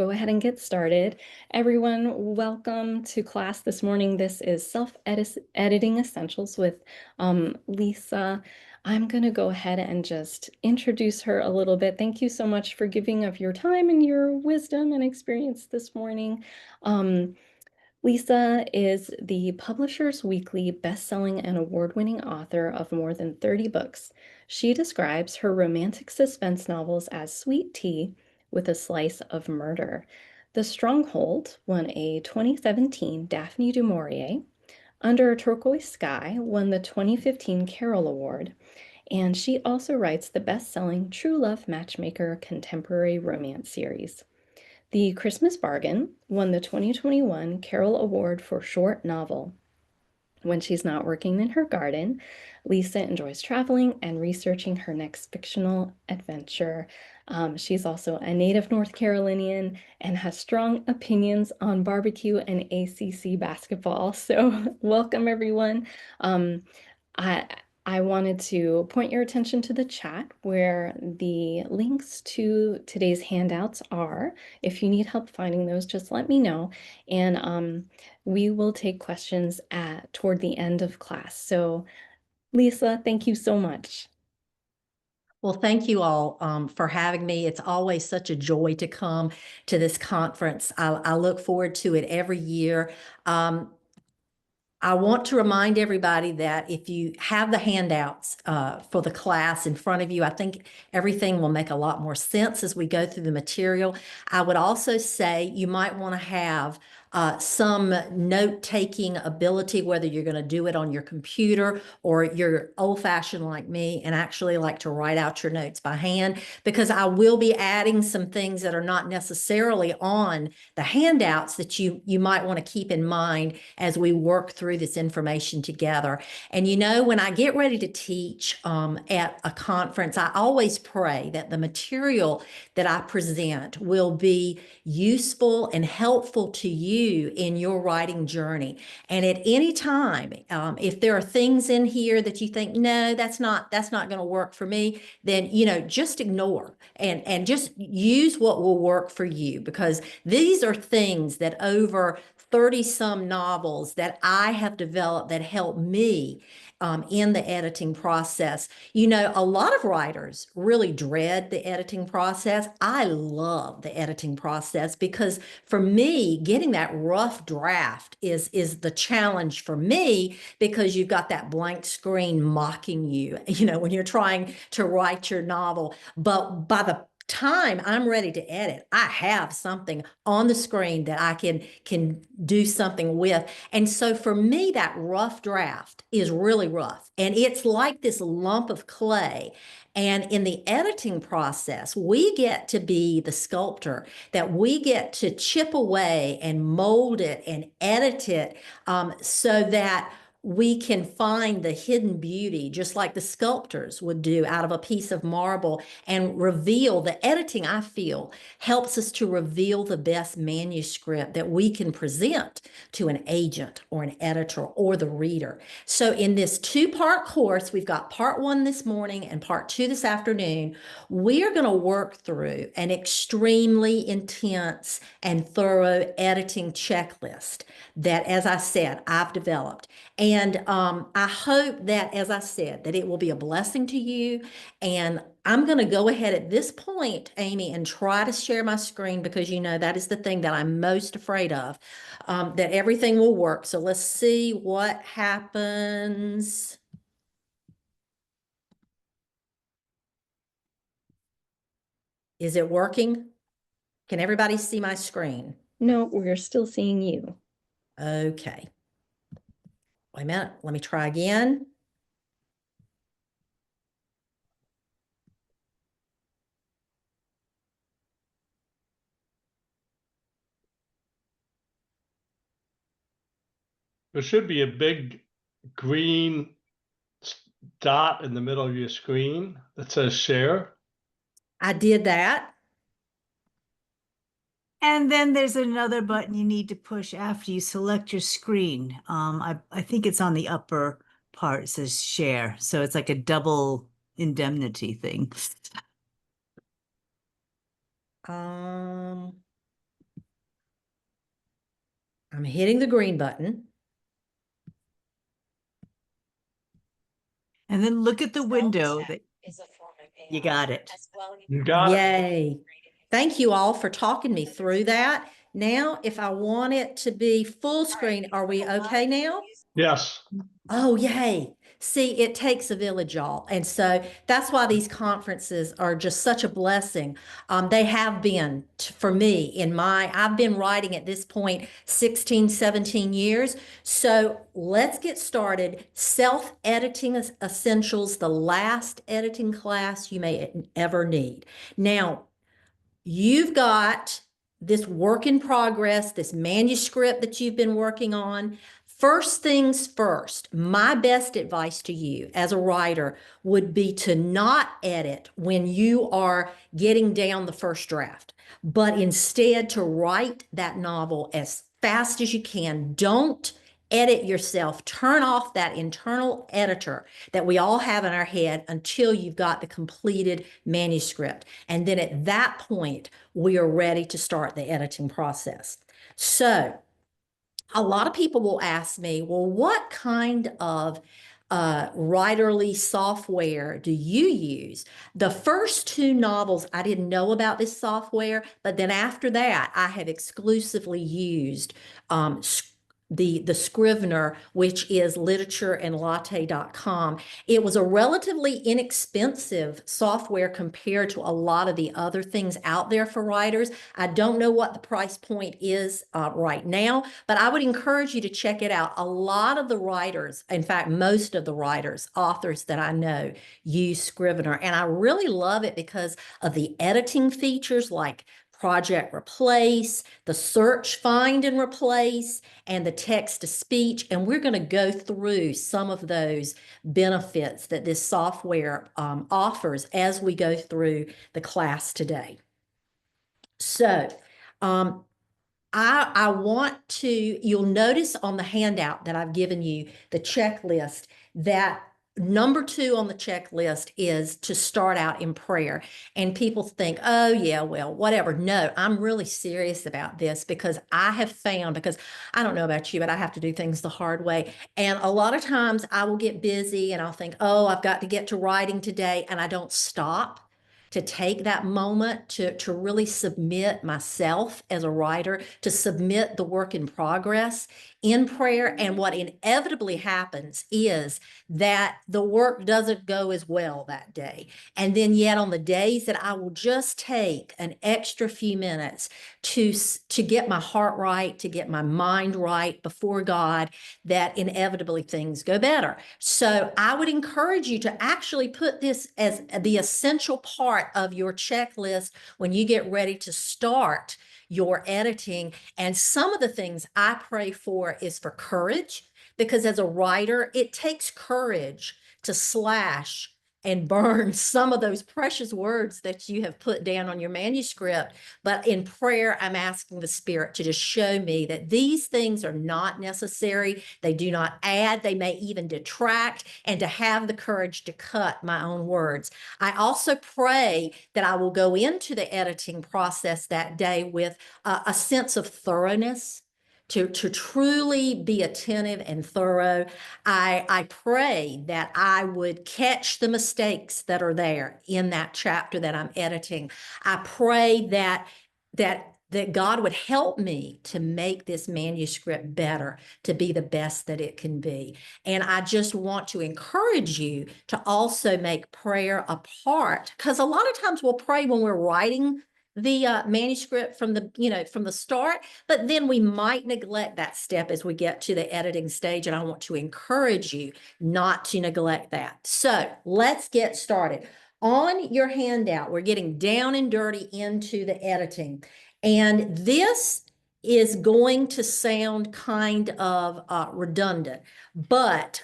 Go ahead and get started. Everyone, welcome to class this morning. This is Self-Editing Essentials with Lisa. I'm going to go ahead and just introduce her a little bit. Thank you so much for giving of your time and your wisdom and experience this morning. Lisa is the Publishers Weekly best-selling and award-winning author of more than 30 books. She describes her romantic suspense novels as sweet tea with a slice of murder. The Stronghold won a 2017 Daphne du Maurier. Under a Turquoise Sky won the 2015 Carol Award. And she also writes the best-selling True Love Matchmaker contemporary romance series. The Christmas Bargain won the 2021 Carol Award for Short Novel. When she's not working in her garden, Lisa enjoys traveling and researching her next fictional adventure. She's also a native North Carolinian and has strong opinions on barbecue and ACC basketball. So welcome, everyone. I, I wanted to point your attention to the chat where the links to today's handouts are. If you need help finding those, just let me know. And we will take questions toward the end of class. So Lisa, thank you so much. Well, thank you all for having me. It's always such a joy to come to this conference. I look forward to it every year. I want to remind everybody that if you have the handouts for the class in front of you, I think everything will make a lot more sense as we go through the material. I would also say you might want to have some note-taking ability, whether you're going to do it on your computer or you're old-fashioned like me and actually like to write out your notes by hand, because I will be adding some things that are not necessarily on the handouts that you might want to keep in mind as we work through this information together. And when I get ready to teach at a conference, I always pray that the material that I present will be useful and helpful to you in your writing journey. And at any time, if there are things in here that you think, no, that's not going to work for me, then just ignore and just use what will work for you, because these are things that over 30 some novels that I have developed that help me in the editing process. A lot of writers really dread the editing process. I love the editing process because for me, getting that rough draft is the challenge for me, because you've got that blank screen mocking you, when you're trying to write your novel. But by the time I'm ready to edit, I have something on the screen that I can do something with. And so for me, that rough draft is really rough. And it's like this lump of clay. And in the editing process, we get to be the sculptor, that we get to chip away and mold it and edit it so that we can find the hidden beauty, just like the sculptors would do out of a piece of marble, and reveal. The editing, I feel, helps us to reveal the best manuscript that we can present to an agent or an editor or the reader. So in this two-part course, we've got part one this morning and part two this afternoon. We are going to work through an extremely intense and thorough editing checklist that, as I said, I've developed. And I hope that, as I said, that it will be a blessing to you. And I'm going to go ahead at this point, Amy, and try to share my screen, because that is the thing that I'm most afraid of, that everything will work. So let's see what happens. Is it working? Can everybody see my screen? No, we're still seeing you. Okay. Wait a minute. Let me try again. There should be a big green dot in the middle of your screen that says share. I did that. And then there's another button you need to push after you select your screen. I think it's on the upper part. It says share. So it's like a double indemnity thing. I'm hitting the green button. And then look at the window that you got it. You got it. Yay. Thank you all for talking me through that. Now, if I want it to be full screen, are we okay now? Yes. Oh, yay. See, it takes a village, y'all. And so that's why these conferences are just such a blessing. They have been for me I've been writing at this point 16, 17 years. So let's get started. Self-editing essentials, the last editing class you may ever need. Now, you've got this work in progress, this manuscript that you've been working on. First things first, my best advice to you as a writer would be to not edit when you are getting down the first draft, but instead to write that novel as fast as you can. Don't edit yourself. Turn off that internal editor that we all have in our head until you've got the completed manuscript. And then at that point, we are ready to start the editing process. So a lot of people will ask me, well, what kind of writerly software do you use? The first two novels, I didn't know about this software, but then after that, I have exclusively used the Scrivener, which is literatureandlatte.com. It was a relatively inexpensive software compared to a lot of the other things out there for writers. I don't know what the price point is right now, but I would encourage you to check it out. A lot of the writers, in fact, most of the writers, authors that I know use Scrivener, and I really love it because of the editing features like Project Replace, the search, find, and replace, and the text to speech. And we're going to go through some of those benefits that this software offers as we go through the class today. So I want to, you'll notice on the handout that I've given you, the checklist, that number 2 on the checklist is to start out in prayer. And people think, oh yeah, well, whatever. No, I'm really serious about this because I have found, because I don't know about you, but I have to do things the hard way. And a lot of times I will get busy and I'll think, oh, I've got to get to writing today. And I don't stop to take that moment to really submit myself as a writer, to submit the work in progress in prayer. And what inevitably happens is that the work doesn't go as well that day. And then yet on the days that I will just take an extra few minutes to get my heart right, to get my mind right before God, that inevitably things go better. So I would encourage you to actually put this as the essential part of your checklist when you get ready to start your editing. And some of the things I pray for is for courage, because as a writer, it takes courage to slash and burn some of those precious words that you have put down on your manuscript. But in prayer, I'm asking the Spirit to just show me that these things are not necessary. They do not add, they may even detract, and to have the courage to cut my own words. I also pray that I will go into the editing process that day with a sense of thoroughness, to truly be attentive and thorough. I pray that I would catch the mistakes that are there in that chapter that I'm editing. I pray that God would help me to make this manuscript better, to be the best that it can be. And I just want to encourage you to also make prayer a part, because a lot of times we'll pray when we're writing the manuscript from the start, but then we might neglect that step as we get to the editing stage. And I want to encourage you not to neglect that. So let's get started. On your handout, we're getting down and dirty into the editing. And this is going to sound kind of redundant, but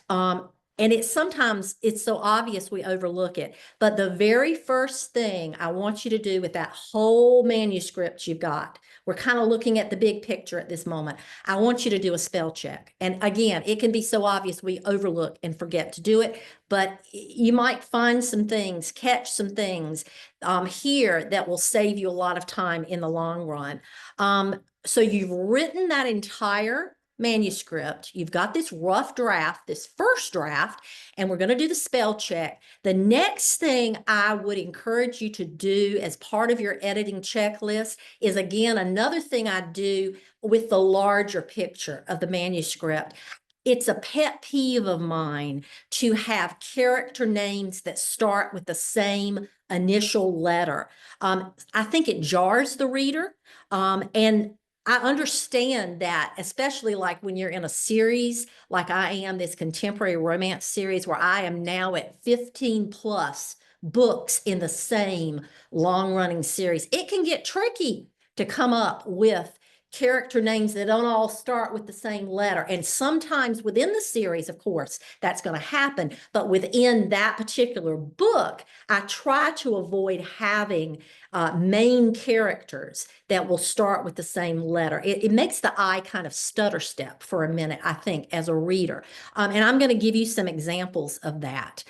and sometimes it's so obvious we overlook it. But the very first thing I want you to do with that whole manuscript you've got, We're kind of looking at the big picture at this moment. I want you to do a spell check. And again, it can be so obvious we overlook and forget to do it, but you might find some things, catch some things here that will save you a lot of time in the long run. So you've written that entire manuscript. You've got this rough draft, this first draft, and we're going to do the spell check. The next thing I would encourage you to do as part of your editing checklist is, again, another thing I do with the larger picture of the manuscript. It's a pet peeve of mine to have character names that start with the same initial letter. I think it jars the reader, and I understand that, especially like when you're in a series like I am, this contemporary romance series where I am now at 15 plus books in the same long-running series. It can get tricky to come up with character names that don't all start with the same letter. And sometimes within the series, of course, that's going to happen. But within that particular book, I try to avoid having main characters that will start with the same letter. It makes the eye kind of stutter step for a minute, I think, as a reader. And I'm going to give you some examples of that.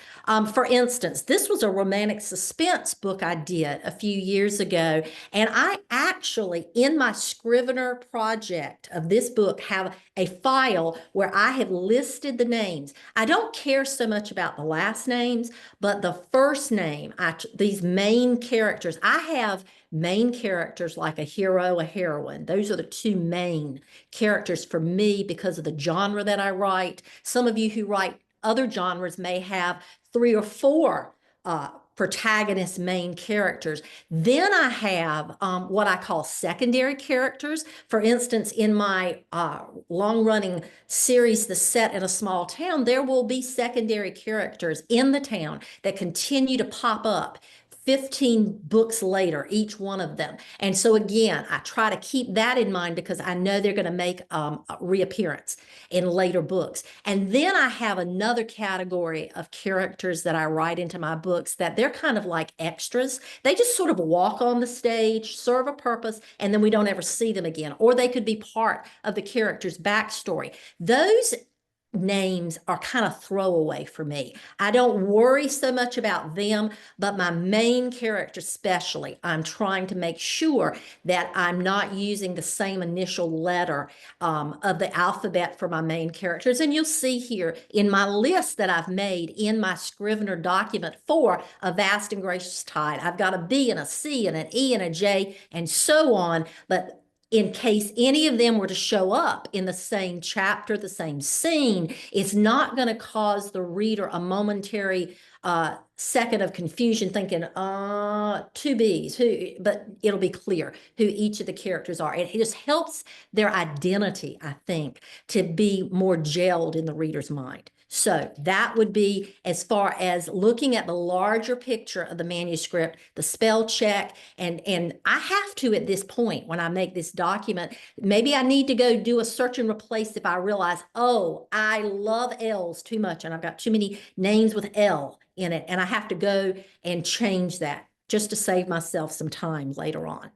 For instance, this was a romantic suspense book I did a few years ago. And I actually, in my Scrivener project of this book, have a file where I have listed the names. I don't care so much about the last names, but the first name, these main characters. I have main characters like a hero, a heroine. Those are the two main characters for me because of the genre that I write. Some of you who write other genres may have 3 or 4 protagonist main characters. Then I have what I call secondary characters. For instance, in my long-running series, The Set in a Small Town, there will be secondary characters in the town that continue to pop up 15 books later, each one of them. And so again, I try to keep that in mind because I know they're going to make a reappearance in later books. And then I have another category of characters that I write into my books that they're kind of like extras. They just sort of walk on the stage, serve a purpose, and then we don't ever see them again. Or they could be part of the character's backstory. Those names are kind of throwaway for me. I don't worry so much about them, but my main character especially, I'm trying to make sure that I'm not using the same initial letter of the alphabet for my main characters. And you'll see here in my list that I've made in my Scrivener document for A Vast and Gracious Tide, I've got a B and a C and an E and a J and so on, but in case any of them were to show up in the same chapter, the same scene, it's not going to cause the reader a momentary second of confusion thinking, 2 B's, but it'll be clear who each of the characters are. It just helps their identity, I think, to be more gelled in the reader's mind. So that would be as far as looking at the larger picture of the manuscript, the spell check, and I have to at this point when I make this document, maybe I need to go do a search and replace if I realize, oh, I love L's too much and I've got too many names with L in it, and I have to go and change that just to save myself some time later on.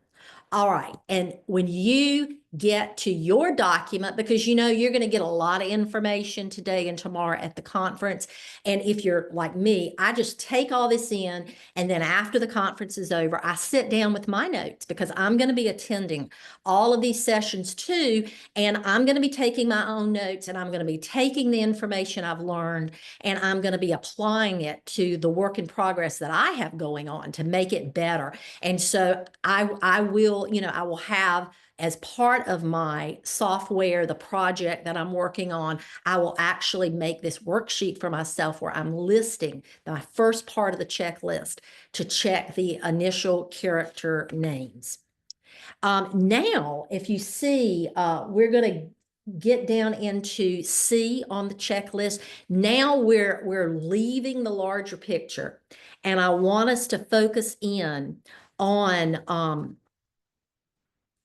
All right, and when you get to your document, because you know you're going to get a lot of information today and tomorrow at the conference, and if you're like me, I just take all this in, and then after the conference is over, I sit down with my notes because I'm going to be attending all of these sessions too, and I'm going to be taking my own notes, and I'm going to be taking the information I've learned, and I'm going to be applying it to the work in progress that I have going on to make it better. And so I will, I will have, as part of my software, the project that I'm working on, I will actually make this worksheet for myself where I'm listing my first part of the checklist to check the initial character names. Now, if you see, we're going to get down into C on the checklist. Now we're leaving the larger picture, and I want us to focus in on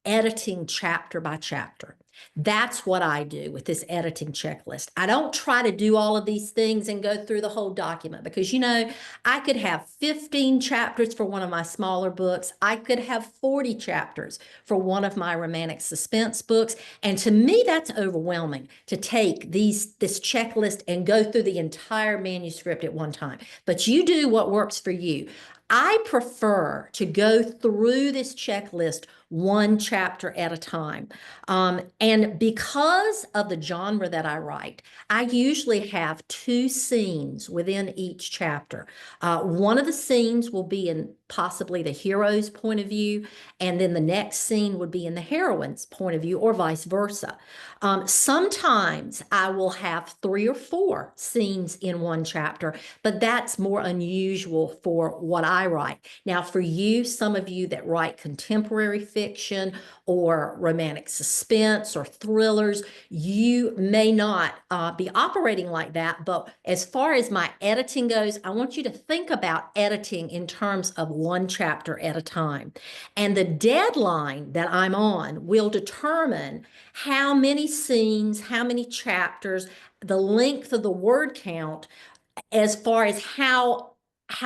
editing chapter by chapter. That's what I do with this editing checklist. I don't try to do all of these things and go through the whole document because, you know, I could have 15 chapters for one of my smaller books. I could have 40 chapters for one of my romantic suspense books. And to me, that's overwhelming to take this checklist and go through the entire manuscript at one time. But you do what works for you. I prefer to go through this checklist one chapter at a time. And because of the genre that I write, I usually have 2 scenes within each chapter. One of the scenes will be in possibly the hero's point of view, and then the next scene would be in the heroine's point of view, or vice versa. Sometimes I will have 3 or 4 scenes in one chapter, but that's more unusual for what I write. Now, for you, some of you that write contemporary fiction or romantic suspense or thrillers, you may not be operating like that. But as far as my editing goes, I want you to think about editing in terms of one chapter at a time. And the deadline that I'm on will determine how many scenes, how many chapters, the length of the word count, as far as how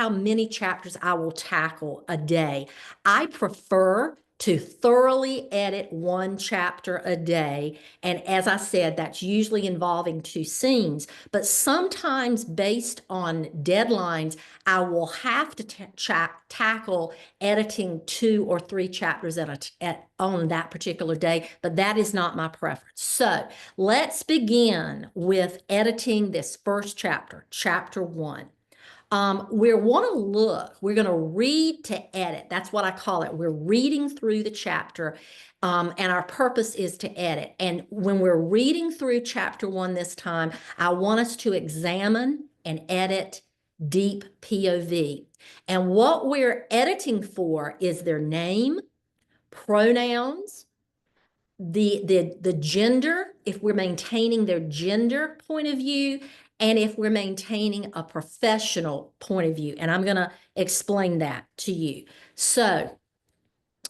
many chapters I will tackle a day. I prefer to thoroughly edit one chapter a day. And as I said, that's usually involving 2 scenes. But sometimes based on deadlines, I will have to tackle editing 2 or 3 chapters on that particular day, but that is not my preference. So let's begin with editing this first chapter, chapter 1. We're going to read to edit. That's what I call it. We're reading through the chapter, and our purpose is to edit. And when we're reading through chapter 1 this time, I want us to examine and edit deep POV. And what we're editing for is their name, pronouns, the gender, if we're maintaining their gender point of view, and if we're maintaining a professional point of view. And I'm going to explain that to you. So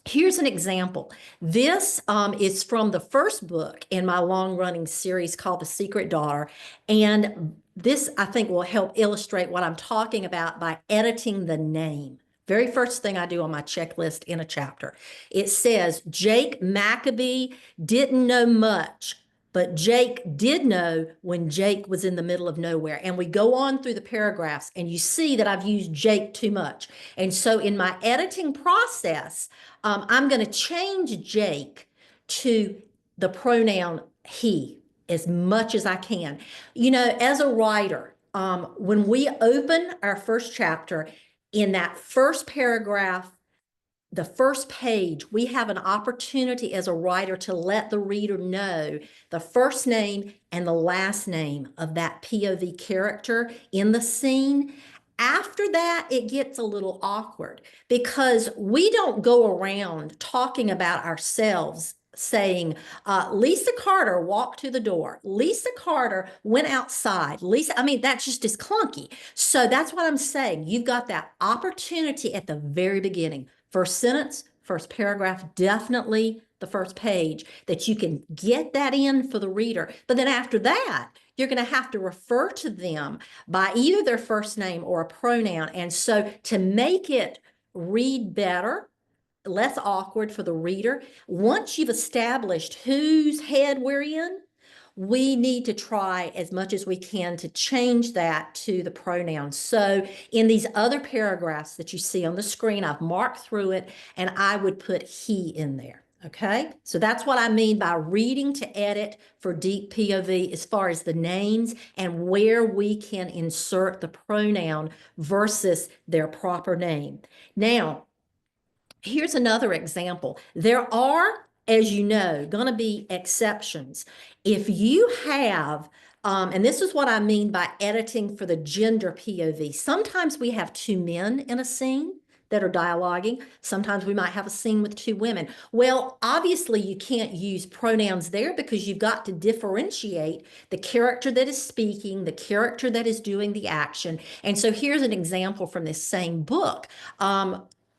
here's an example. This is from the first book in my long-running series called The Secret Daughter. And this, I think, will help illustrate what I'm talking about by editing the name. Very first thing I do on my checklist in a chapter. It says, Jake Maccabee didn't know much, but Jake did know when Jake was in the middle of nowhere. And we go on through the paragraphs, and you see that I've used Jake too much. And so in my editing process, I'm going to change Jake to the pronoun he as much as I can. You know, as a writer, when we open our first chapter, in that first paragraph, the first page, we have an opportunity as a writer to let the reader know the first name and the last name of that POV character in the scene. After that, it gets a little awkward because we don't go around talking about ourselves saying, Lisa Carter walked to the door. Lisa Carter went outside. I mean, that just is clunky. So that's what I'm saying. You've got that opportunity at the very beginning. First sentence, first paragraph, definitely the first page, that you can get that in for the reader. But then after that, you're going to have to refer to them by either their first name or a pronoun. And so to make it read better, less awkward for the reader, once you've established whose head we're in, we need to try as much as we can to change that to the pronouns. So in these other paragraphs that you see on the screen, I've marked through it, and I would put he in there. Okay, so that's what I mean by reading to edit for deep POV as far as the names and where we can insert the pronoun versus their proper name. Now, here's another example. There are, as you know, going to be exceptions. If you have, and this is what I mean by editing for the gender POV. Sometimes we have 2 men in a scene that are dialoguing. Sometimes we might have a scene with 2 women. Well, obviously you can't use pronouns there because you've got to differentiate the character that is speaking, the character that is doing the action. And so here's an example from this same book.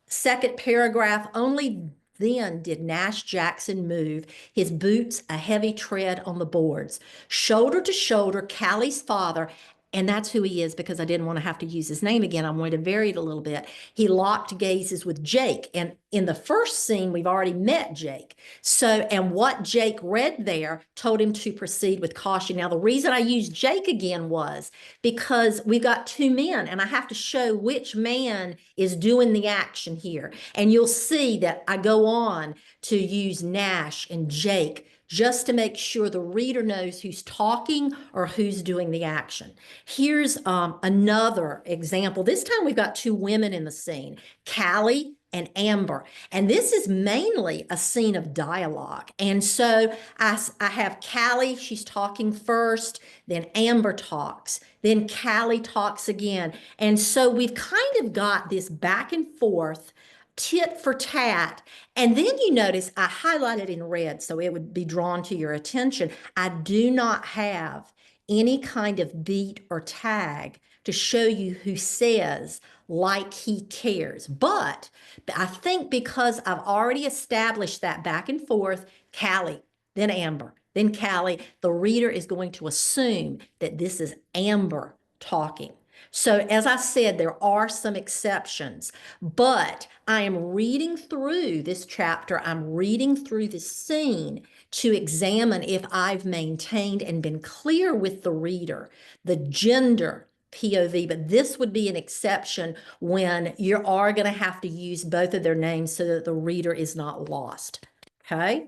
Second paragraph, only then did Nash Jackson move, his boots a heavy tread on the boards. Shoulder to shoulder, Callie's father, and that's who he is because I didn't want to have to use his name again. I wanted to vary it a little bit. He locked gazes with Jake. And in the first scene, we've already met Jake. So, and what Jake read there told him to proceed with caution. Now, the reason I used Jake again was because we've got two men and I have to show which man is doing the action here. And you'll see that I go on to use Nash and Jake just to make sure the reader knows who's talking or who's doing the action. Here's another example. This time we've got two women in the scene, Callie and Amber. And this is mainly a scene of dialogue. And so I have Callie, she's talking first, then Amber talks, then Callie talks again. And so we've kind of got this back and forth, tit for tat. And then you notice I highlighted in red so it would be drawn to your attention. I do not have any kind of beat or tag to show you who says like he cares. But I think because I've already established that back and forth, Callie, then Amber, then Callie, the reader is going to assume that this is Amber talking. So as I said, there are some exceptions, but I am reading through this chapter, I'm reading through this scene to examine if I've maintained and been clear with the reader, the gender POV, but this would be an exception when you are going to have to use both of their names so that the reader is not lost, okay?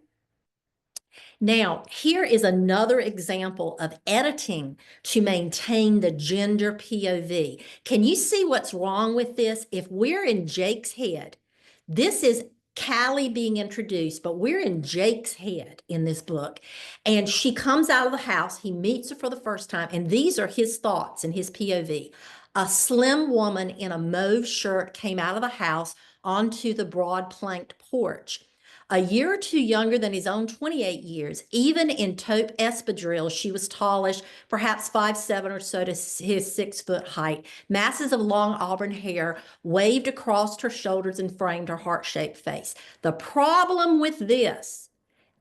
Now, here is another example of editing to maintain the gender POV. Can you see what's wrong with this? If we're in Jake's head, this is Callie being introduced, but we're in Jake's head in this book. And she comes out of the house, he meets her for the first time, and these are his thoughts and his POV. A slim woman in a mauve shirt came out of the house onto the broad planked porch. A year or two younger than his own 28 years, even in taupe espadrilles, she was tallish, perhaps 5'7" or so to his 6-foot height. Masses of long auburn hair waved across her shoulders and framed her heart-shaped face. The problem with this,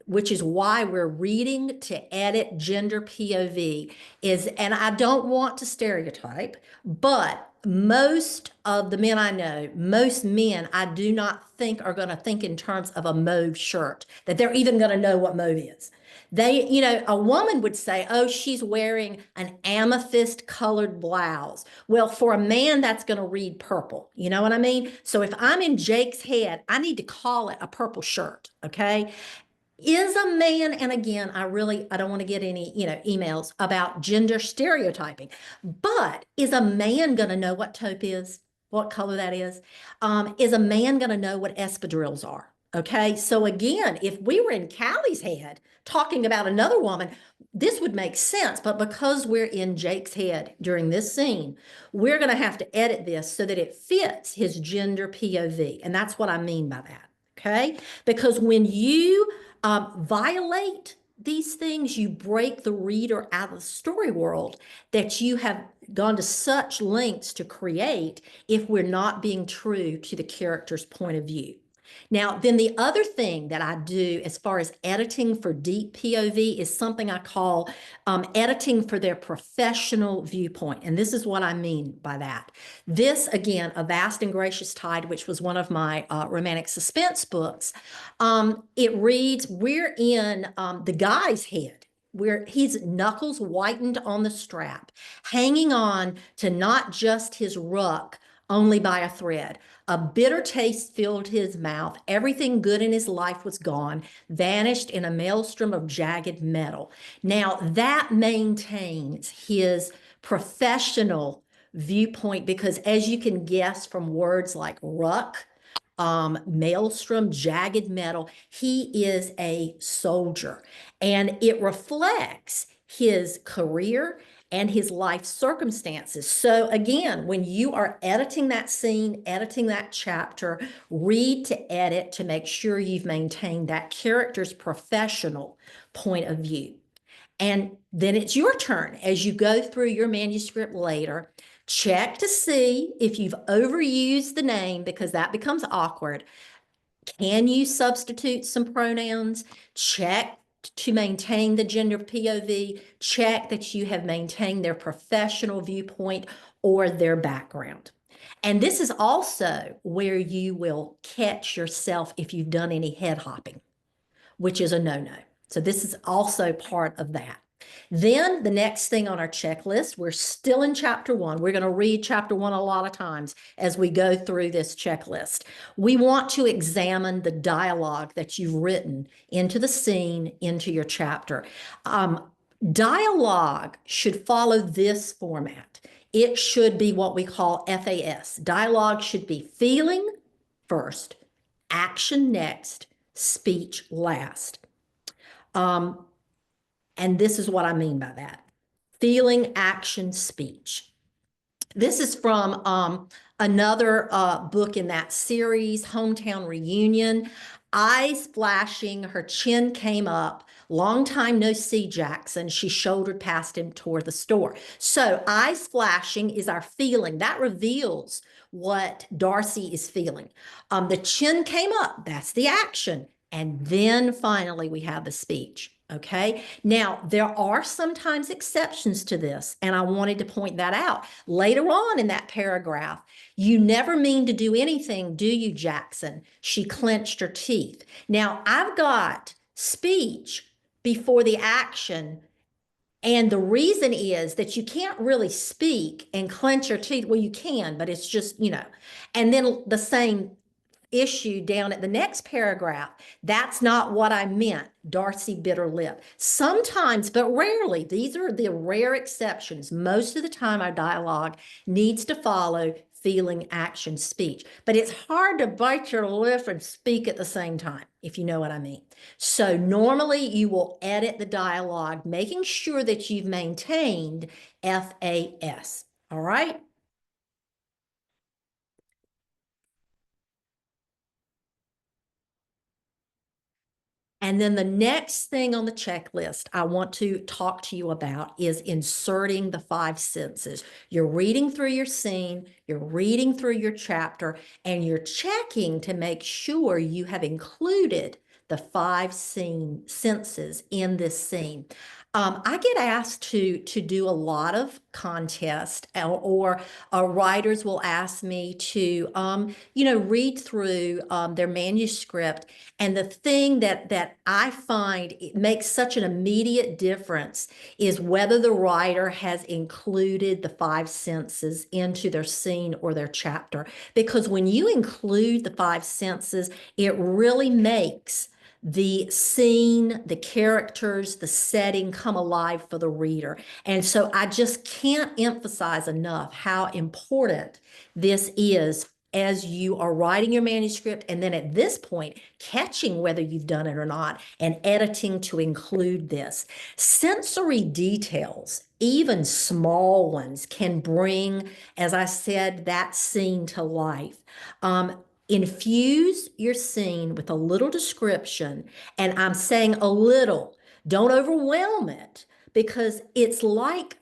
which is why we're reading to edit gender POV, is, and I don't want to stereotype, but most of the men I know, most men I do not think are going to think in terms of a mauve shirt, that they're even going to know what mauve is. They, you know, a woman would say, oh, she's wearing an amethyst colored blouse. Well, for a man, that's going to read purple. You know what I mean? So if I'm in Jake's head, I need to call it a purple shirt. Okay. Is a man, and again, I don't want to get any, emails about gender stereotyping, but is a man going to know what taupe is, what color that is? Is a man going to know what espadrilles are? Okay, so again, if we were in Callie's head talking about another woman, this would make sense, but because we're in Jake's head during this scene, we're going to have to edit this so that it fits his gender POV, and that's what I mean by that, okay? Because when you violate these things, you break the reader out of the story world that you have gone to such lengths to create if we're not being true to the character's point of view. Now, then the other thing that I do as far as editing for deep POV is something I call editing for their professional viewpoint. And this is what I mean by that. This, again, A Vast and Gracious Tide, which was one of my romantic suspense books, it reads, we're in the guy's head, where his knuckles whitened on the strap, hanging on to not just his ruck, only by a thread. A bitter taste filled his mouth. Everything good in his life was gone, vanished in a maelstrom of jagged metal. Now, that maintains his professional viewpoint because, as you can guess from words like ruck, maelstrom, jagged metal, he is a soldier. And it reflects his career and his life circumstances. So again, when you are editing that scene, editing that chapter, read to edit to make sure you've maintained that character's professional point of view. And then it's your turn as you go through your manuscript later. Check to see if you've overused the name, because that becomes awkward. Can you substitute some pronouns? Check to maintain the gender POV. Check that you have maintained their professional viewpoint or their background. And this is also where you will catch yourself if you've done any head hopping, which is a no-no. So this is also part of that. Then the next thing on our checklist, we're still in chapter 1. We're going to read chapter 1 a lot of times as we go through this checklist. We want to examine the dialogue that you've written into the scene, into your chapter. Dialogue should follow this format. It should be what we call FAS. Dialogue should be feeling first, action next, speech last. And this is what I mean by that. Feeling, action, speech. This is from another book in that series, Hometown Reunion. Eyes flashing, her chin came up. Long time no see, Jackson. She shouldered past him toward the store. So eyes flashing is our feeling. That reveals what Darcy is feeling. The chin came up. That's the action. And then finally we have the speech. Okay. Now, there are sometimes exceptions to this, and I wanted to point that out. Later on in that paragraph, you never mean to do anything, do you, Jackson? She clenched her teeth. Now, I've got speech before the action, and the reason is that you can't really speak and clench your teeth. Well, you can, but it's just, and then the same issue down at the next paragraph. That's not what I meant. Darcy bit her lip. Sometimes, but rarely, these are the rare exceptions. Most of the time, our dialogue needs to follow feeling, action, speech. But it's hard to bite your lip and speak at the same time, if you know what I mean. So normally you will edit the dialogue, making sure that you've maintained FAS. All right? And then the next thing on the checklist I want to talk to you about is inserting the 5 senses. You're reading through your scene, you're reading through your chapter, and you're checking to make sure you have included the 5 senses in this scene. I get asked to do a lot of contests, or writers will ask me to, read through their manuscript. And the thing that I find it makes such an immediate difference is whether the writer has included the 5 senses into their scene or their chapter. Because when you include the 5 senses, it really makes the scene, the characters, the setting come alive for the reader. And so I just can't emphasize enough how important this is as you are writing your manuscript, and then at this point, catching whether you've done it or not, and editing to include this. Sensory details, even small ones, can bring, as I said, that scene to life. Infuse your scene with a little description, and I'm saying a little. Don't overwhelm it, because it's like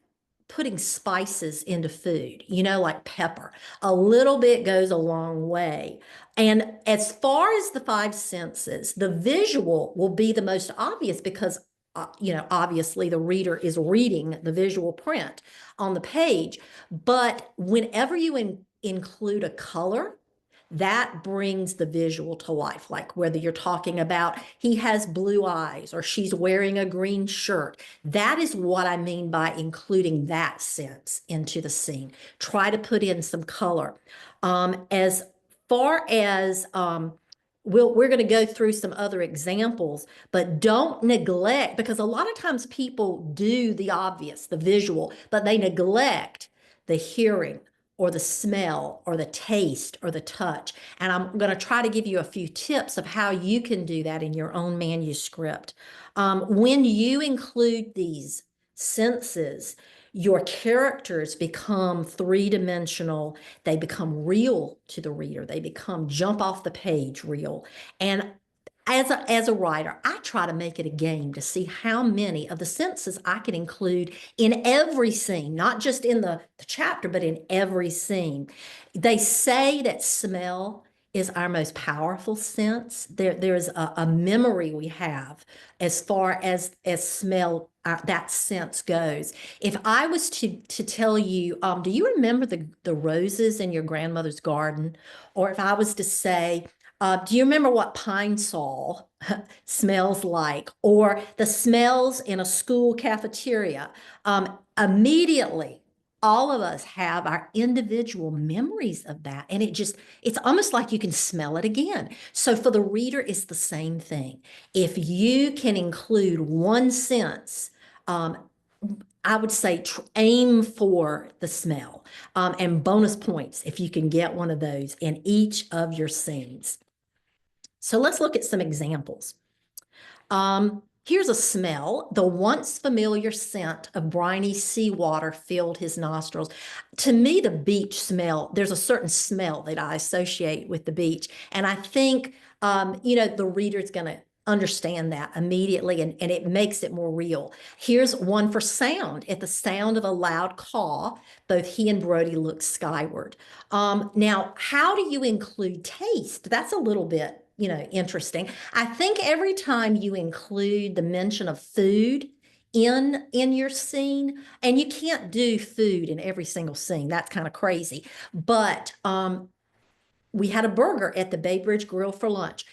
putting spices into food, like pepper. A little bit goes a long way. And as far as the 5 senses, the visual will be the most obvious because, obviously the reader is reading the visual print on the page. But whenever you include a color, that brings the visual to life, like whether you're talking about he has blue eyes or she's wearing a green shirt. That is what I mean by including that sense into the scene. Try to put in some color. As far as we're going to go through some other examples, but don't neglect, because a lot of times people do the obvious, the visual, but they neglect the hearing, or the smell, or the taste, or the touch. And I'm going to try to give you a few tips of how you can do that in your own manuscript. When you include these senses, your characters become 3-dimensional. They become real to the reader. They become jump off the page real. And as a writer, I try to make it a game to see how many of the senses I can include in every scene, not just in the chapter, but in every scene. They say that smell is our most powerful sense. There's a memory we have as far as smell, that sense goes. If I was to tell you, do you remember the roses in your grandmother's garden? Or if I was to say, do you remember what pine sol smells like, or the smells in a school cafeteria? Immediately, all of us have our individual memories of that. And it's almost like you can smell it again. So for the reader, it's the same thing. If you can include one sense, I would say aim for the smell, and bonus points if you can get one of those in each of your scenes. So let's look at some examples. Here's a smell. The once familiar scent of briny seawater filled his nostrils. To me, the beach smell, there's a certain smell that I associate with the beach. And I think, the reader's going to understand that immediately, and it makes it more real. Here's one for sound. At the sound of a loud caw, both he and Brody looked skyward. Now, how do you include taste? That's a little bit interesting. I think every time you include the mention of food in your scene, and you can't do food in every single scene, that's kind of crazy, but we had a burger at the Bay Bridge Grill for lunch.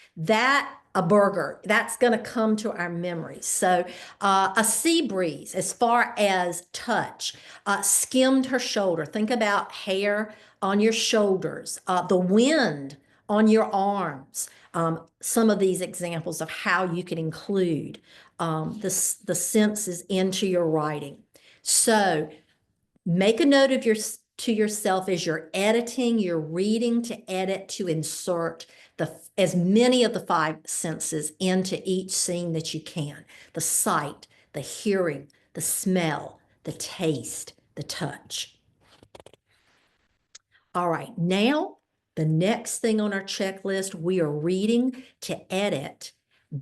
A burger, that's going to come to our memories. So a sea breeze, as far as touch, skimmed her shoulder. Think about hair on your shoulders, the wind on your arms. Some of these examples of how you can include the senses into your writing. So make a note of to yourself as you're editing, you're reading to edit, to insert as many of the 5 senses into each scene that you can. The sight, the hearing, the smell, the taste, the touch. All right, now the next thing on our checklist, we are reading to edit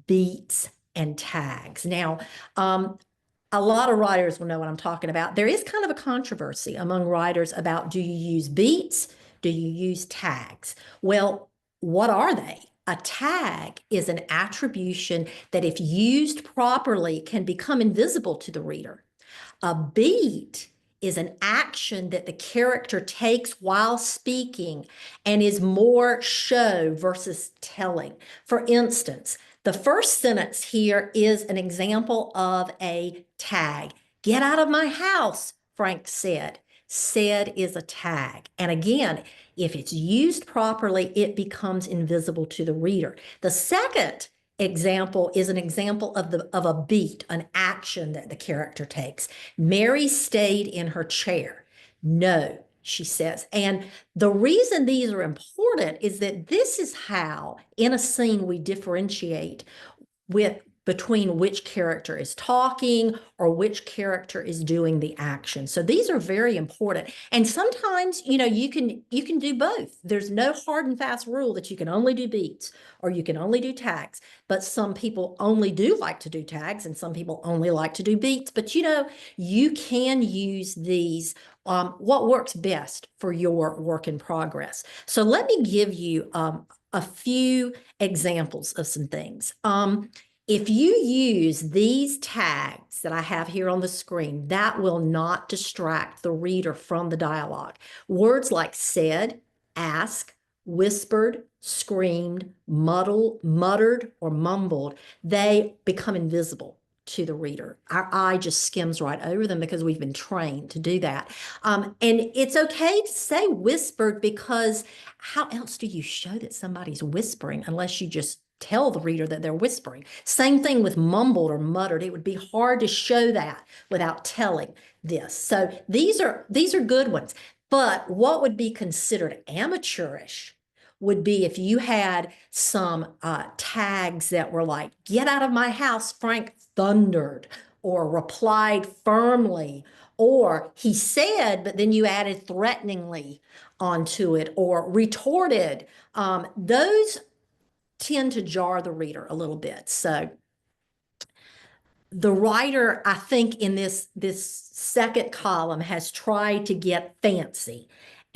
beats and tags. Now, a lot of writers will know what I'm talking about. There is kind of a controversy among writers about, do you use beats? Do you use tags? Well, what are they? A tag is an attribution that, if used properly, can become invisible to the reader. A beat is an action that the character takes while speaking and is more show versus telling. For instance, the first sentence here is an example of a tag. Get out of my house, Frank said. Said is a tag. And again, if it's used properly, it becomes invisible to the reader. The second example is an example of a beat, an action that the character takes. Mary stayed in her chair. No, she says. And the reason these are important is that this is how, in a scene, we differentiate between which character is talking or which character is doing the action. So these are very important. And sometimes, you can do both. There's no hard and fast rule that you can only do beats or you can only do tags. But some people only do like to do tags, and some people only like to do beats. But you can use these, what works best for your work in progress. So let me give you a few examples of some things. If you use these tags that I have here on the screen, that will not distract the reader from the dialogue. Words like said, asked, whispered, screamed, muttered, or mumbled, they become invisible to the reader. Our eye just skims right over them because we've been trained to do that. And it's okay to say whispered, because how else do you show that somebody's whispering unless you just tell the reader that they're whispering? Same thing with mumbled or muttered. It would be hard to show that without telling this. So these are good ones. But what would be considered amateurish would be if you had some tags that were like, get out of my house, Frank thundered, or replied firmly, or he said, but then you added threateningly onto it, or retorted. Those tend to jar the reader a little bit. So the writer, I think, in this second column has tried to get fancy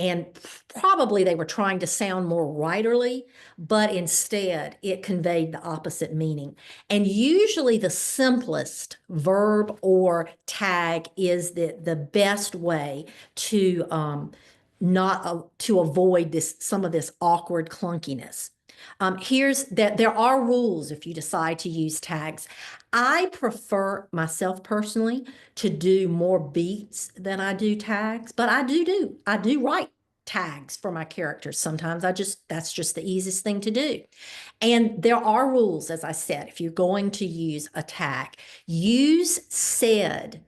and probably they were trying to sound more writerly, but instead it conveyed the opposite meaning. And usually the simplest verb or tag is the best way to not to avoid some of this awkward clunkiness. Here's that there are rules if you decide to use tags. I prefer myself personally to do more beats than I do tags, but I do write tags for my characters. Sometimes that's just the easiest thing to do. And there are rules, as I said, if you're going to use a tag, use said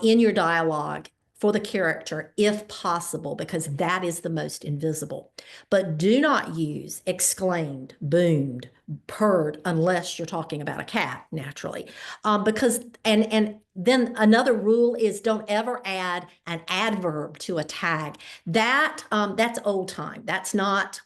in your dialogue for the character if possible, because that is the most invisible. But do not use exclaimed, boomed, purred, unless you're talking about a cat, naturally. Because then another rule is don't ever add an adverb to a tag. That's old time. That's not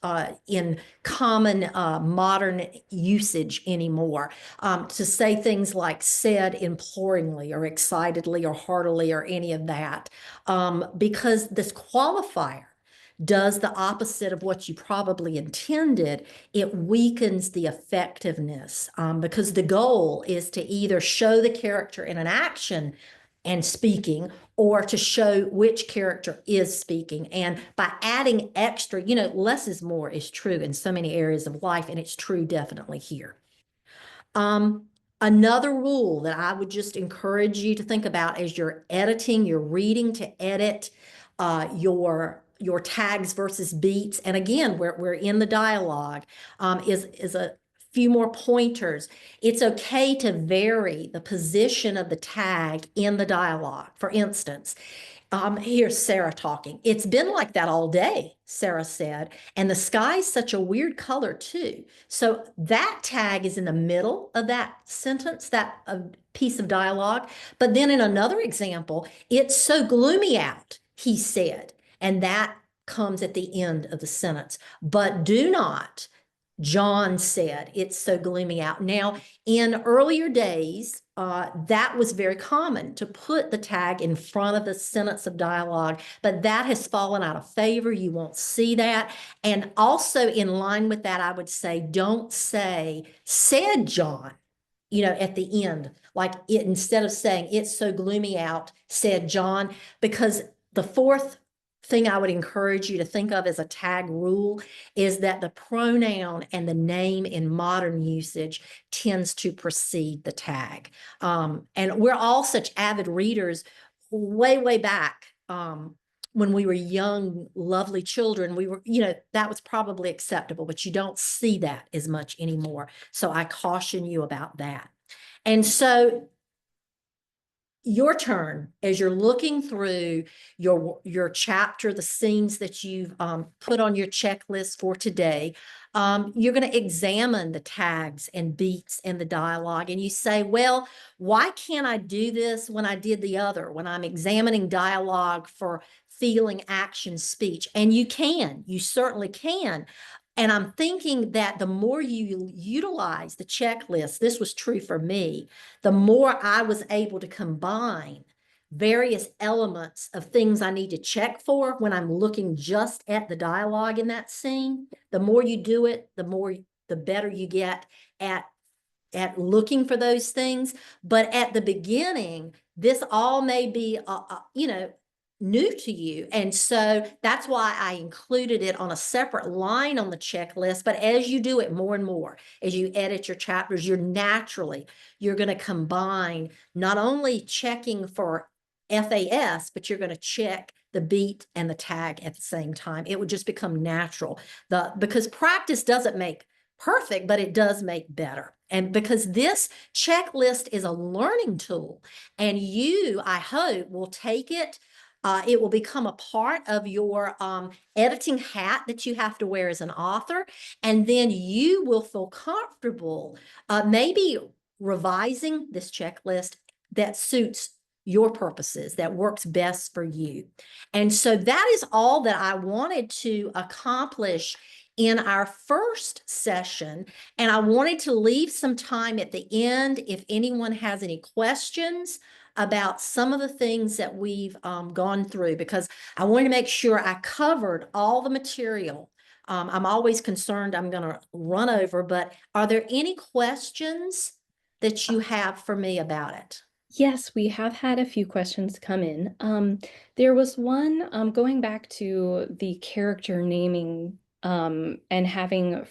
in common modern usage anymore. To say things like said imploringly or excitedly or heartily or any of that, because this qualifier does the opposite of what you probably intended. It weakens the effectiveness because the goal is to either show the character in an action and speaking, or to show which character is speaking. And by adding extra, less is more is true in so many areas of life, and it's true definitely here. Another rule that I would just encourage you to think about as you're editing, you're reading to edit your tags versus beats. And again, we're in the dialogue, is a few more pointers. It's okay to vary the position of the tag in the dialogue. For instance, here's Sarah talking. It's been like that all day, Sarah said, and the sky's such a weird color too. So that tag is in the middle of that sentence, that piece of dialogue. But then in another example, it's so gloomy out, he said, and that comes at the end of the sentence. But do not, John said, it's so gloomy out. Now, in earlier days, that was very common to put the tag in front of the sentence of dialogue, but that has fallen out of favor. You won't see that. And also in line with that, I would say, don't say, said John, at the end, like instead of saying it's so gloomy out, said John, because the fourth thing I would encourage you to think of as a tag rule is that the pronoun and the name in modern usage tends to precede the tag. And we're all such avid readers. Way back when we were young, lovely children, we were, that was probably acceptable, but you don't see that as much anymore. So I caution you about that. And so your turn as you're looking through your chapter, the scenes that you've put on your checklist for today, you're going to examine the tags and beats and the dialogue, and you say, well, why can't I do this when I did the other, when I'm examining dialogue for feeling, action, speech? And you certainly can. And I'm thinking that the more you utilize the checklist, this was true for me, the more I was able to combine various elements of things I need to check for when I'm looking just at the dialogue in that scene. The more you do it, the better you get at looking for those things. But at the beginning, this all may be, new to you. And so that's why I included it on a separate line on the checklist. But as you do it more and more, as you edit your chapters, you're going to combine not only checking for FAS, but you're going to check the beat and the tag at the same time. It would just become natural. Because practice doesn't make perfect, but it does make better. And because this checklist is a learning tool, and you, I hope, will take it. It will become a part of your editing hat that you have to wear as an author. And then you will feel comfortable maybe revising this checklist that suits your purposes, that works best for you. And so that is all that I wanted to accomplish in our first session, and I wanted to leave some time at the end if anyone has any questions about some of the things that we've gone through, because I wanted to make sure I covered all the material. I'm always concerned I'm going to run over, but are there any questions that you have for me about it? Yes, we have had a few questions come in. There was one going back to the character naming and having the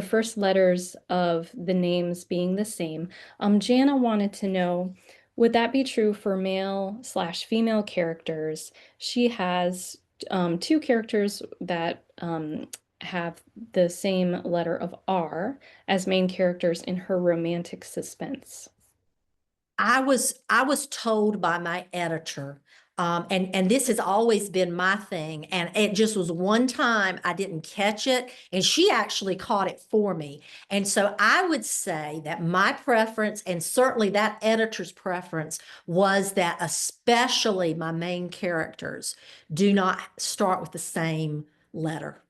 first letters of the names being the same. Jana wanted to know, would that be true for male/female characters? She has two characters that have the same letter of R as main characters in her romantic suspense. I was told by my editor, and this has always been my thing, and it just was one time I didn't catch it, and she actually caught it for me. And so I would say that my preference, and certainly that editor's preference, was that especially my main characters do not start with the same letter.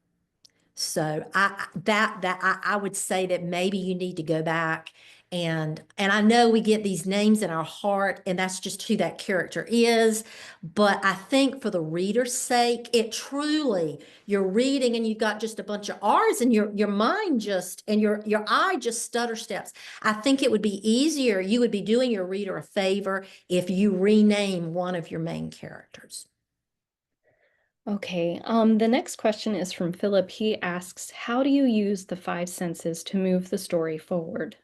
So I would say that maybe you need to go back and I know we get these names in our heart and that's just who that character is, but I think for the reader's sake, it truly, you're reading and you've got just a bunch of R's and your mind just and your eye just stutter steps. I think it would be easier, you would be doing your reader a favor if you rename one of your main characters. Okay, the next question is from Philip. He asks, how do you use the five senses to move the story forward?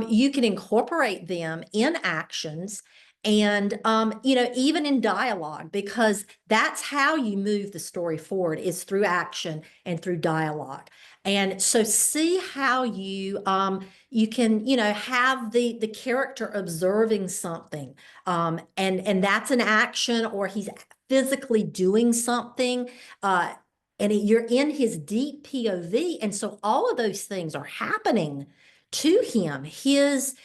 You can incorporate them in actions and, even in dialogue, because that's how you move the story forward is through action and through dialogue. And so see how you can, have the character observing something, and that's an action, or he's physically doing something, and you're in his deep POV. And so all of those things are happening to him. His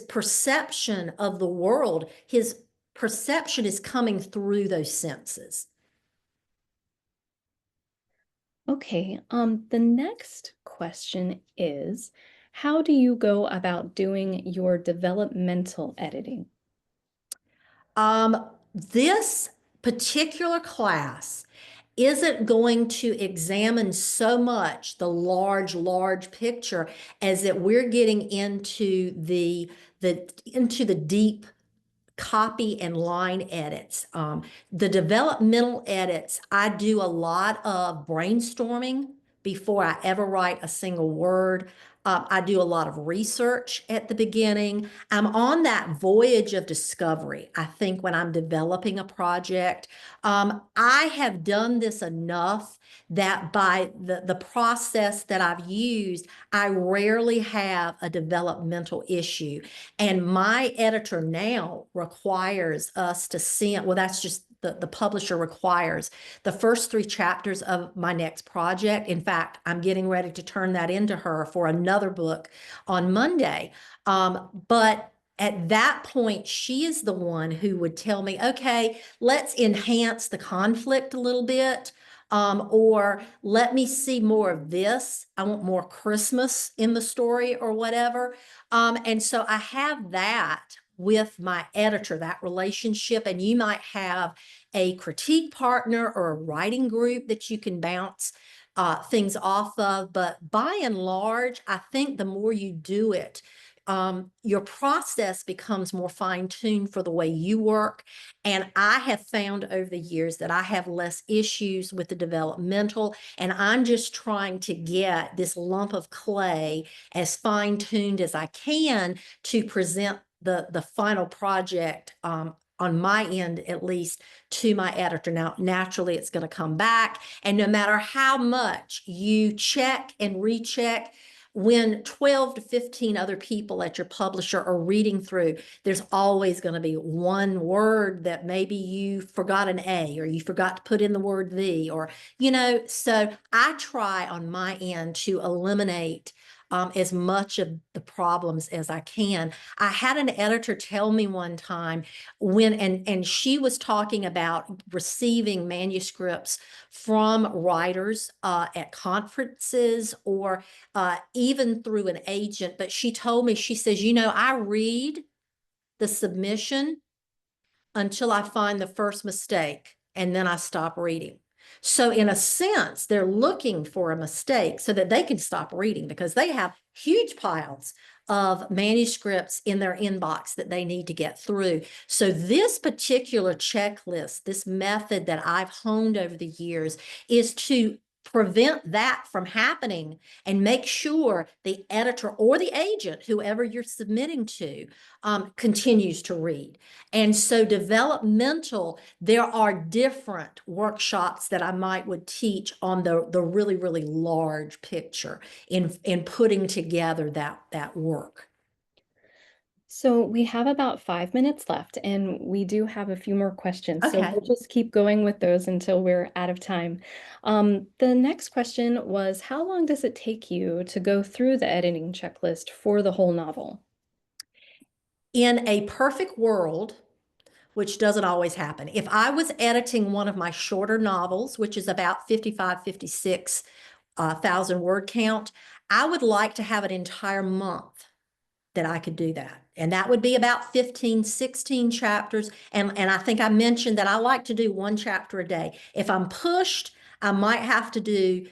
perception of the world, his perception is coming through those senses. Okay, the next question is, how do you go about doing your developmental editing? This particular class isn't going to examine so much the large picture as that we're getting into the deep copy and line edits. The developmental edits, I do a lot of brainstorming before I ever write a single word. I do a lot of research at the beginning. I'm on that voyage of discovery, I think, when I'm developing a project. I have done this enough that by the process that I've used, I rarely have a developmental issue. And my editor now requires us to send, well, that's just the publisher requires the first 3 chapters of my next project. In fact, I'm getting ready to turn that into her for another book on Monday. But at that point, she is the one who would tell me, okay, let's enhance the conflict a little bit. Or let me see more of this. I want more Christmas in the story or whatever. And so I have that with my editor, that relationship, and you might have a critique partner or a writing group that you can bounce things off of. But by and large, I think the more you do it, your process becomes more fine-tuned for the way you work. And I have found over the years that I have less issues with the developmental, and I'm just trying to get this lump of clay as fine-tuned as I can to present the final project on my end, at least, to my editor. Now, naturally, it's going to come back. And no matter how much you check and recheck, when 12 to 15 other people at your publisher are reading through, there's always going to be one word that maybe you forgot an A, or you forgot to put in the word the, or, so I try on my end to eliminate as much of the problems as I can. I had an editor tell me one time and she was talking about receiving manuscripts from writers at conferences or even through an agent. But she told me, she says, I read the submission until I find the first mistake, and then I stop reading. So in a sense, they're looking for a mistake so that they can stop reading because they have huge piles of manuscripts in their inbox that they need to get through. So this particular checklist, this method that I've honed over the years is to prevent that from happening and make sure the editor or the agent, whoever you're submitting to, continues to read. And so developmental, there are different workshops that I would teach on the really, really large picture in putting together that work. So we have about 5 minutes left, and we do have a few more questions. So Okay. we'll just keep going with those until we're out of time. The next question was, how long does it take you to go through the editing checklist for the whole novel? In a perfect world, which doesn't always happen, if I was editing one of my shorter novels, which is about 55, 56,000 word count, I would like to have an entire month that I could do that. And that would be about 15, 16 chapters. And I think I mentioned that I like to do 1 chapter a day. If I'm pushed, I might have to do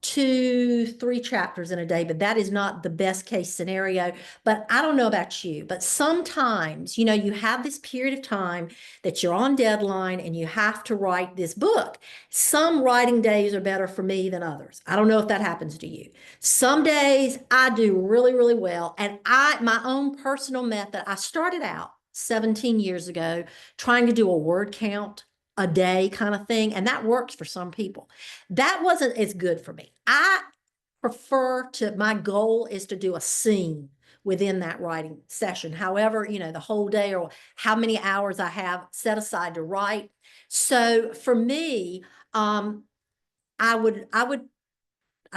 2, 3 chapters in a day, but that is not the best case scenario. But I don't know about you, but sometimes, you have this period of time that you're on deadline and you have to write this book. Some writing days are better for me than others. I don't know if that happens to you. Some days I do really, really well. And my own personal method, I started out 17 years ago trying to do a word count a day kind of thing. And that works for some people. That wasn't as good for me. I prefer my goal is to do a scene within that writing session. However, the whole day or how many hours I have set aside to write. So for me, I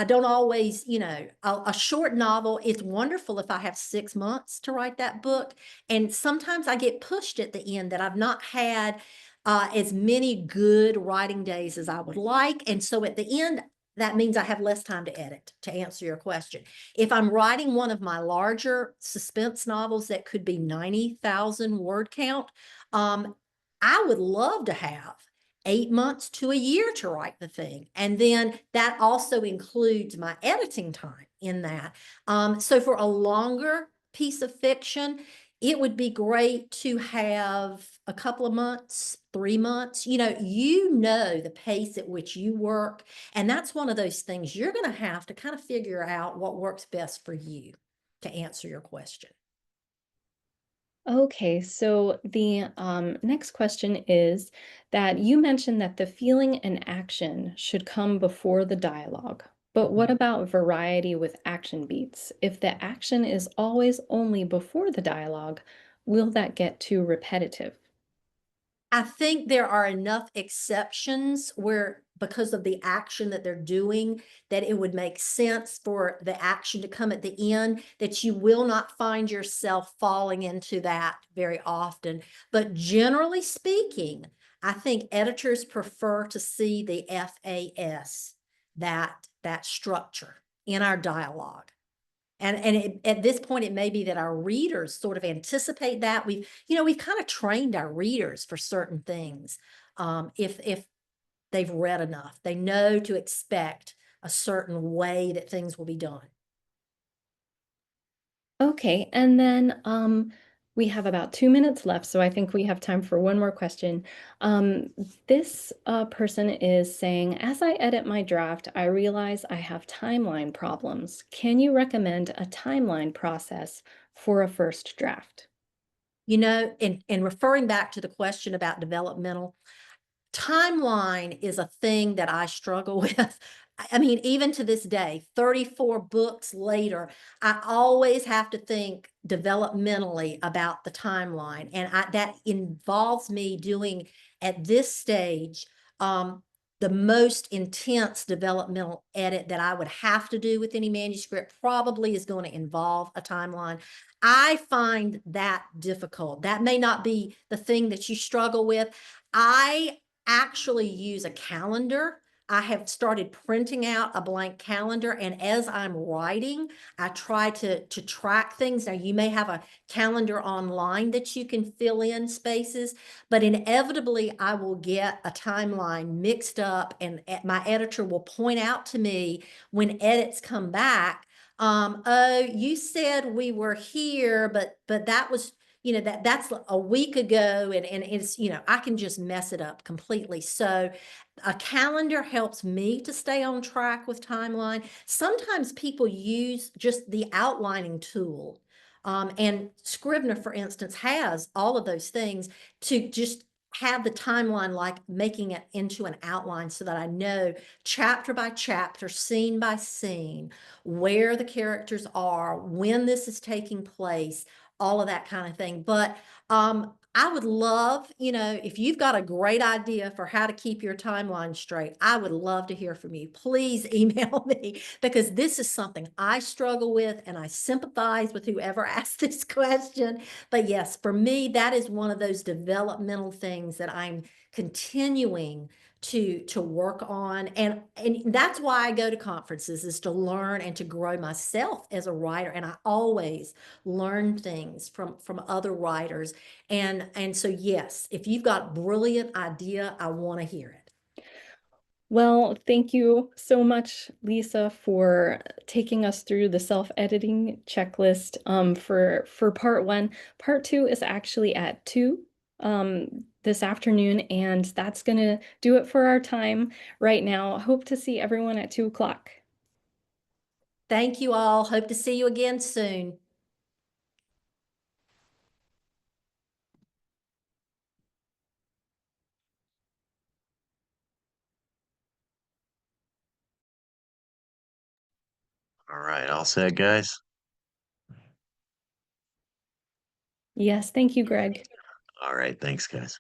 don't always, a short novel, it's wonderful if I have 6 months to write that book. And sometimes I get pushed at the end that I've not had as many good writing days as I would like. And so at the end, that means I have less time to edit, to answer your question. If I'm writing one of my larger suspense novels that could be 90,000 word count, I would love to have 8 months to a year to write the thing. And then that also includes my editing time in that. So for a longer piece of fiction, it would be great to have a couple of months, 3 months. You know the pace at which you work. And that's one of those things you're going to have to kind of figure out what works best for you to answer your question. Okay, so the next question is that you mentioned that the feeling and action should come before the dialogue. But what about variety with action beats? If the action is always only before the dialogue, will that get too repetitive? I think there are enough exceptions where, because of the action that they're doing, that it would make sense for the action to come at the end, that you will not find yourself falling into that very often. But generally speaking, I think editors prefer to see the FAS, that structure in our dialogue. And at this point, it may be that our readers sort of anticipate that. We've kind of trained our readers for certain things. If they've read enough, they know to expect a certain way that things will be done. Okay, and then we have about 2 minutes left, so I think we have time for one more question. This person is saying, as I edit my draft, I realize I have timeline problems. Can you recommend a timeline process for a first draft? In referring back to the question about developmental, timeline is a thing that I struggle with. I mean, even to this day, 34 books later, I always have to think developmentally about the timeline. And that involves me doing, at this stage, the most intense developmental edit that I would have to do with any manuscript probably is going to involve a timeline. I find that difficult. That may not be the thing that you struggle with. I actually use a calendar. I have started printing out a blank calendar, and as I'm writing, I try to track things. Now, you may have a calendar online that you can fill in spaces, but inevitably I will get a timeline mixed up, and my editor will point out to me when edits come back, oh, you said we were here, but that was, that's a week ago, and it's, I can just mess it up completely. So a calendar helps me to stay on track with timeline. Sometimes people use just the outlining tool. And Scrivener, for instance, has all of those things to just have the timeline, like making it into an outline so that I know chapter by chapter, scene by scene, where the characters are, when this is taking place, all of that kind of thing. But I would love, if you've got a great idea for how to keep your timeline straight, I would love to hear from you. Please email me, because this is something I struggle with, and I sympathize with whoever asked this question. But yes, for me, that is one of those developmental things that I'm continuing to work on, and that's why I go to conferences, is to learn and to grow myself as a writer. And I always learn things from other writers. And so, yes, if you've got brilliant idea, I want to hear it. Well, thank you so much, Lisa, for taking us through the self-editing checklist for part 1. Part 2 is actually at 2 this afternoon, and that's gonna do it for our time right now. Hope to see everyone at 2 o'clock. Thank you all. Hope to see you again soon. All right, all set, guys. Yes, thank you, Greg. All right, thanks, guys.